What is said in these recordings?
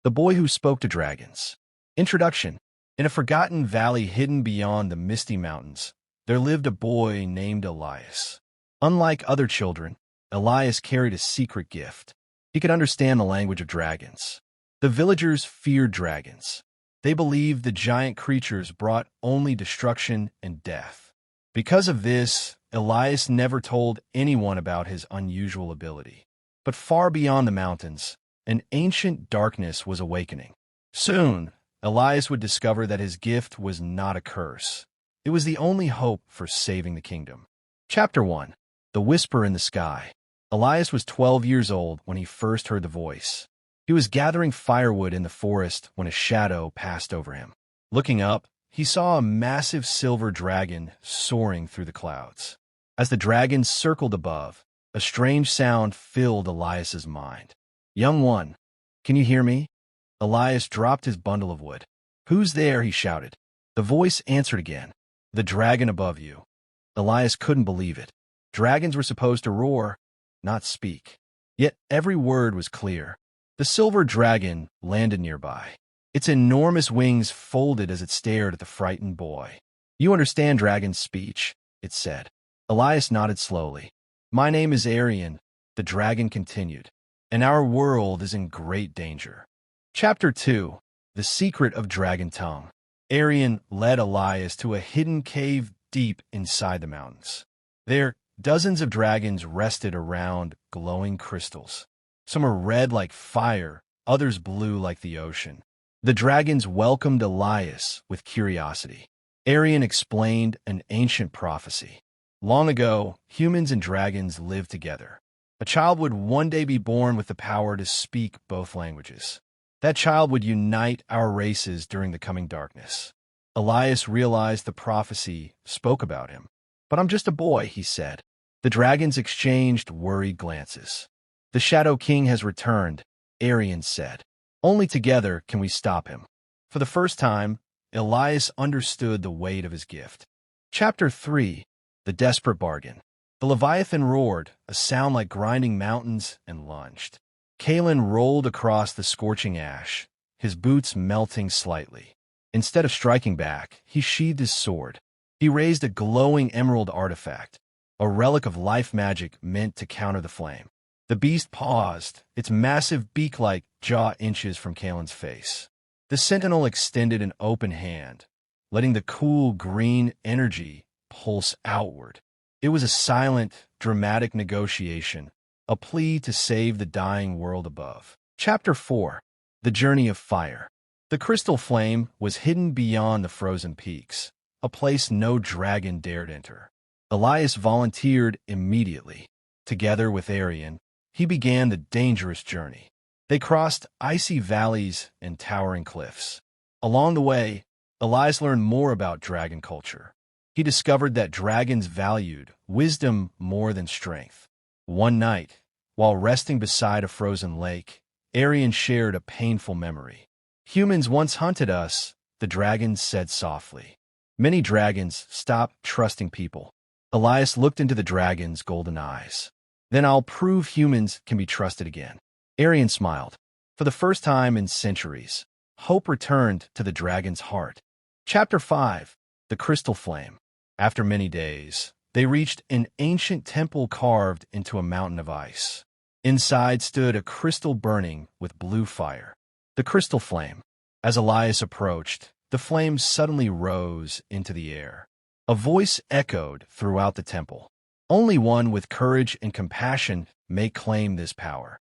The Boy Who Spoke to Dragons. Introduction. In a forgotten valley hidden beyond the misty mountains, there lived a boy named Elias. Unlike other children, Elias carried a secret gift. He could understand the language of dragons. The villagers feared dragons. They believed the giant creatures brought only destruction and death. Because of this, Elias never told anyone about his unusual ability. But far beyond the mountains, an ancient darkness was awakening. Soon, Elias would discover that his gift was not a curse. It was the only hope for saving the kingdom. Chapter 1. The Whisper in the Sky. Elias was 12 years old when he first heard the voice. He was gathering firewood in the forest when a shadow passed over him. Looking up, he saw a massive silver dragon soaring through the clouds. As the dragon circled above, a strange sound filled Elias's mind. "Young one, can you hear me?" Elias dropped his bundle of wood. "Who's there?" he shouted. The voice answered again. "The dragon above you." Elias couldn't believe it. Dragons were supposed to roar, not speak. Yet every word was clear. The silver dragon landed nearby. Its enormous wings folded as it stared at the frightened boy. "You understand dragon's speech," it said. Elias nodded slowly. "My name is Arian," the dragon continued, "and our world is in great danger." Chapter 2. The Secret of Dragon Tongue. Arian led Elias to a hidden cave deep inside the mountains. There, dozens of dragons rested around glowing crystals. Some were red like fire, others blue like the ocean. The dragons welcomed Elias with curiosity. Arian explained an ancient prophecy. Long ago, humans and dragons lived together. A child would one day be born with the power to speak both languages. That child would unite our races during the coming darkness. Elias realized the prophecy spoke about him. "But I'm just a boy," he said. The dragons exchanged worried glances. "The Shadow King has returned," Arian said. "Only together can we stop him." For the first time, Elias understood the weight of his gift. Chapter 3. The Desperate Bargain. The Leviathan roared, a sound like grinding mountains, and lunged. Kalen rolled across the scorching ash, his boots melting slightly. Instead of striking back, he sheathed his sword. He raised a glowing emerald artifact, a relic of life magic meant to counter the flame. The beast paused, its massive beak-like jaw inches from Kalen's face. The sentinel extended an open hand, letting the cool green energy pulse outward. It was a silent, dramatic negotiation, a plea to save the dying world above. Chapter 4. The Journey of Fire. The crystal flame was hidden beyond the frozen peaks, a place no dragon dared enter. Elias volunteered immediately. Together with Arian, he began the dangerous journey. They crossed icy valleys and towering cliffs. Along the way, Elias learned more about dragon culture. He discovered that dragons valued wisdom more than strength. One night, while resting beside a frozen lake, Arian shared a painful memory. "Humans once hunted us," the dragons said softly. Many dragons stopped trusting people. Elias looked into the dragon's golden eyes. "Then I'll prove humans can be trusted again." Arian smiled. For the first time in centuries, hope returned to the dragon's heart. Chapter 5. The Crystal Flame. After many days, they reached an ancient temple carved into a mountain of ice. Inside stood a crystal burning with blue fire. The crystal flame. As Elias approached, the flame suddenly rose into the air. A voice echoed throughout the temple. "Only one with courage and compassion may claim this power."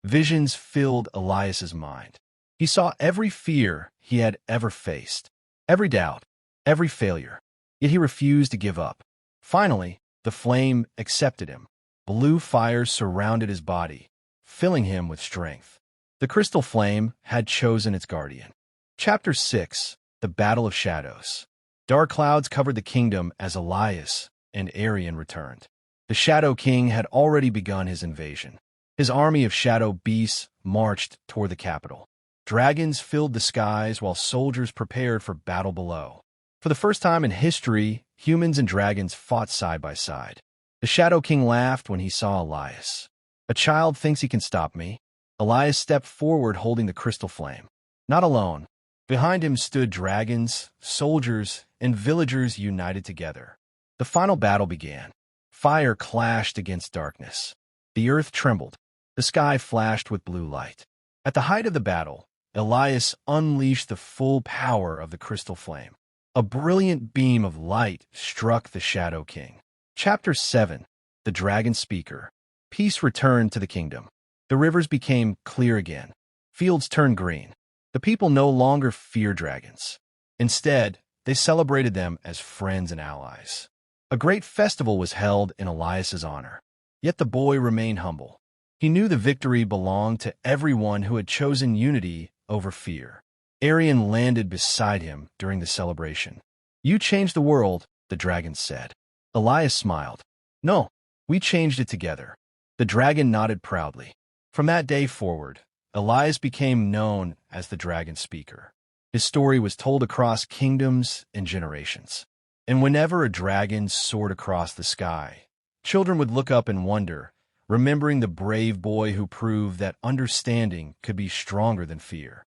Visions filled Elias's mind. He saw every fear he had ever faced, every doubt, every failure. Yet he refused to give up. Finally, the flame accepted him. Blue fire surrounded his body, filling him with strength. The crystal flame had chosen its guardian. Chapter 6. The Battle of Shadows. Dark clouds covered the kingdom as Elias and Arian returned. The Shadow King had already begun his invasion. His army of shadow beasts marched toward the capital. Dragons filled the skies while soldiers prepared for battle below. For the first time in history, humans and dragons fought side by side. The Shadow King laughed when he saw Elias. "A child thinks he can stop me. Elias stepped forward holding the crystal flame. Not alone. Behind him stood dragons, soldiers, and villagers united together. The final battle began. Fire clashed against darkness. The earth trembled. The sky flashed with blue light. At the height of the battle, Elias unleashed the full power of the crystal flame. A brilliant beam of light struck the Shadow King. Chapter 7. The Dragon Speaker. Peace returned to the kingdom. The rivers became clear again. Fields turned green. The people no longer feared dragons. Instead, they celebrated them as friends and allies. A great festival was held in Elias's honor. Yet the boy remained humble. He knew the victory belonged to everyone who had chosen unity over fear. Arion landed beside him during the celebration. "You changed the world," the dragon said. Elias smiled. "No, we changed it together." The dragon nodded proudly. From that day forward, Elias became known as the Dragon Speaker. His story was told across kingdoms and generations. And whenever a dragon soared across the sky, children would look up and wonder, remembering the brave boy who proved that understanding could be stronger than fear.